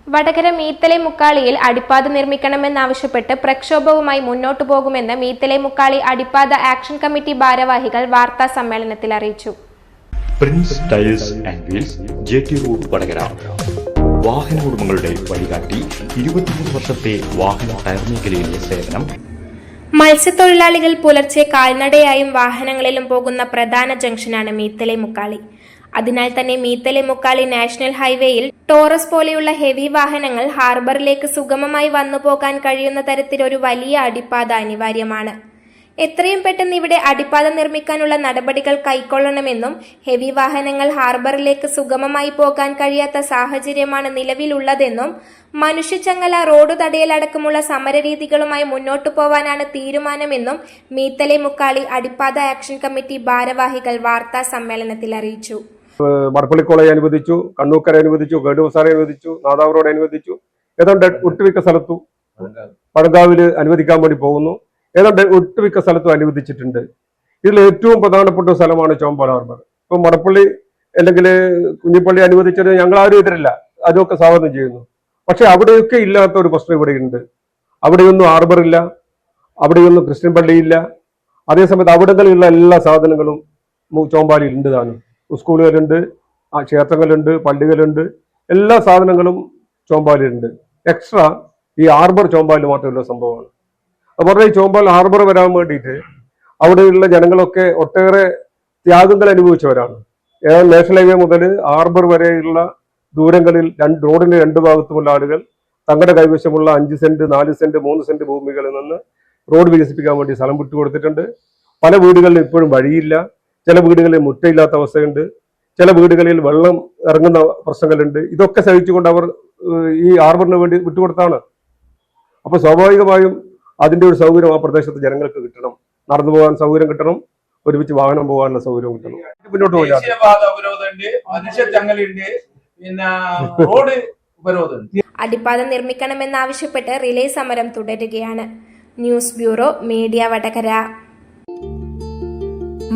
വടകര മീത്തലെ മുക്കാളിയിൽ അടിപ്പാത നിർമ്മിക്കണമെന്നാവശ്യപ്പെട്ട് പ്രക്ഷോഭവുമായി മുന്നോട്ടു പോകുമെന്ന് മീത്തലെ Mukkali അടിപ്പാത action committee ഭാരവാഹികൾ വാർത്താ സമ്മേളനത്തിൽ അറിയിച്ചു. Prince tyres and wheels, JT road, Vadakara. വാഹന ഉടമകളുടെ വഴികാട്ടി, 23 വർഷത്തെ വാഹന ടയർ മേഖലയിലെ സേവനം. മത്സ്യത്തൊഴിലാളികൾ പുലർച്ചെ കാൽനടയായും വാഹനങ്ങളിലും പോകുന്ന പ്രധാന ജംഗ്ഷനാണ് മീത്തലെ മുക്കാളി. അതിനാൽ തന്നെ മീത്തലെ മുക്കാളി നാഷണൽ ഹൈവേയിൽ ടോറസ് പോലെയുള്ള ഹെവി വാഹനങ്ങൾ ഹാർബറിലേക്ക് സുഗമമായി വന്നുപോകാൻ കഴിയുന്ന തരത്തിൽ ഒരു വലിയ അടിപ്പാത അനിവാര്യമാണ്. എത്രയും പെട്ടെന്ന് ഇവിടെ അടിപ്പാത നിർമ്മിക്കാനുള്ള നടപടികൾ കൈക്കൊള്ളണമെന്നും ഹെവി വാഹനങ്ങൾ ഹാർബറിലേക്ക് സുഗമമായി പോകാൻ കഴിയാത്ത സാഹചര്യമാണ് നിലവിലുള്ളതെന്നും മനുഷ്യച്ചങ്ങല, റോഡ് തടയലടക്കമുള്ള സമരരീതികളുമായി മുന്നോട്ടു പോവാനാണ് തീരുമാനമെന്നും മീത്തലെ മുക്കാളി അടിപ്പാത ആക്ഷൻ കമ്മിറ്റി ഭാരവാഹികൾ വാർത്താ സമ്മേളനത്തിൽ അറിയിച്ചു. മടപ്പള്ളി കോളേജ് അനുവദിച്ചു, കണ്ണൂക്കര അനുവദിച്ചു, ഗഡുസാര അനുവദിച്ചു, നാദാവ് റോഡ് അനുവദിച്ചു. ഏതാണ്ട് ഒട്ടുമിക്ക സ്ഥലത്തും പഴങ്കാവില് അനുവദിക്കാൻ വേണ്ടി പോകുന്നു. ഏതാണ്ട് ഒട്ടുമിക്ക സ്ഥലത്തും അനുവദിച്ചിട്ടുണ്ട്. ഇതിൽ ഏറ്റവും പ്രധാനപ്പെട്ട സ്ഥലമാണ് ചോമ്പാല ഹാർബർ. ഇപ്പൊ മടപ്പള്ളി അല്ലെങ്കിൽ കുഞ്ഞിപ്പള്ളി അനുവദിച്ചത് ഞങ്ങൾ ആരും എതിരില്ല, അതൊക്കെ സ്വാഗതം ചെയ്യുന്നു. പക്ഷെ അവിടെയൊക്കെ ഇല്ലാത്ത ഒരു പ്രശ്നം ഇവിടെയുണ്ട്. അവിടെയൊന്നും ഹാർബറില്ല, അവിടെയൊന്നും ക്രിസ്ത്യൻ പള്ളിയില്ല. അതേസമയത്ത് അവിടങ്ങളിലുള്ള എല്ലാ സാധനങ്ങളും ചോമ്പാലിയിൽ ഉണ്ട്. താനും സ്കൂളുകളുണ്ട്, ക്ഷേത്രങ്ങളുണ്ട്, പള്ളികളുണ്ട്, എല്ലാ സാധനങ്ങളും ചോമ്പാലിലുണ്ട്. എക്സ്ട്രാ ഈ ഹാർബർ ചോമ്പാലിൽ മാത്രമുള്ള സംഭവമാണ്. അതുപോലെ ഈ ചോമ്പാൽ ഹാർബർ വരാൻ വേണ്ടിയിട്ട് അവിടെയുള്ള ജനങ്ങളൊക്കെ ഒട്ടേറെ ത്യാഗങ്ങൾ അനുഭവിച്ചവരാണ്. നാഷണൽ ഹൈവേ മുതൽ ഹാർബർ വരെയുള്ള ദൂരങ്ങളിൽ റോഡിന്റെ രണ്ട് ഭാഗത്തുമുള്ള ആളുകൾ തങ്ങളുടെ കൈവശമുള്ള 5 സെന്റ്, 4 സെന്റ്, 3 സെന്റ് ഭൂമികളിൽ നിന്ന് റോഡ് വികസിപ്പിക്കാൻ വേണ്ടി സ്ഥലം വിട്ടുകൊടുത്തിട്ടുണ്ട്. പല വീടുകളിൽ ഇപ്പോഴും വഴിയില്ല, ചില വീടുകളിൽ മുറ്റയില്ലാത്ത അവസ്ഥയുണ്ട്, ചില വീടുകളിൽ വെള്ളം ഇറങ്ങുന്ന പ്രശ്നങ്ങളുണ്ട്. ഇതൊക്കെ സഹിച്ചുകൊണ്ട് അവർ ഈ ഹാർബറിന് വേണ്ടി വിട്ടുകൊടുത്താണ്. അപ്പൊ സ്വാഭാവികമായും അതിന്റെ ഒരു സൗകര്യം ആ പ്രദേശത്ത് ജനങ്ങൾക്ക് കിട്ടണം, നടന്നു പോകാൻ സൗകര്യം കിട്ടണം, ഒരുമിച്ച് വാഹനം പോകാനുള്ള സൗകര്യം കിട്ടണം. മുന്നോട്ട് പോകാൻ അടിപ്പാത നിർമ്മിക്കണമെന്നാവശ്യപ്പെട്ട് റിലേ സമരം തുടരുകയാണ്. News bureau, media, Vadakara.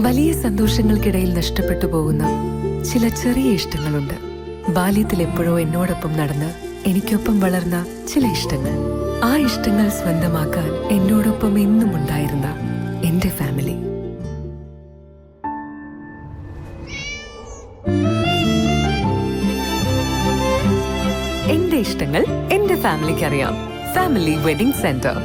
വലിയ സന്തോഷങ്ങൾക്കിടയിൽ നഷ്ടപ്പെട്ടു പോകുന്ന ചില ചെറിയ ഇഷ്ടങ്ങളുണ്ട്. ബാല്യത്തിൽ എപ്പോഴോ എന്നോടൊപ്പം നടന്ന് എനിക്കൊപ്പം വളർന്ന ചില ഇഷ്ടങ്ങൾ. ആ ഇഷ്ടങ്ങൾ സ്വന്തമാക്കാൻ എന്നോടൊപ്പം എന്നും ഉണ്ടായിരുന്ന എന്റെ ഫാമിലി. എന്റെ ഇഷ്ടങ്ങൾ എന്റെ ഫാമിലിക്ക് അറിയാം. Family wedding centre.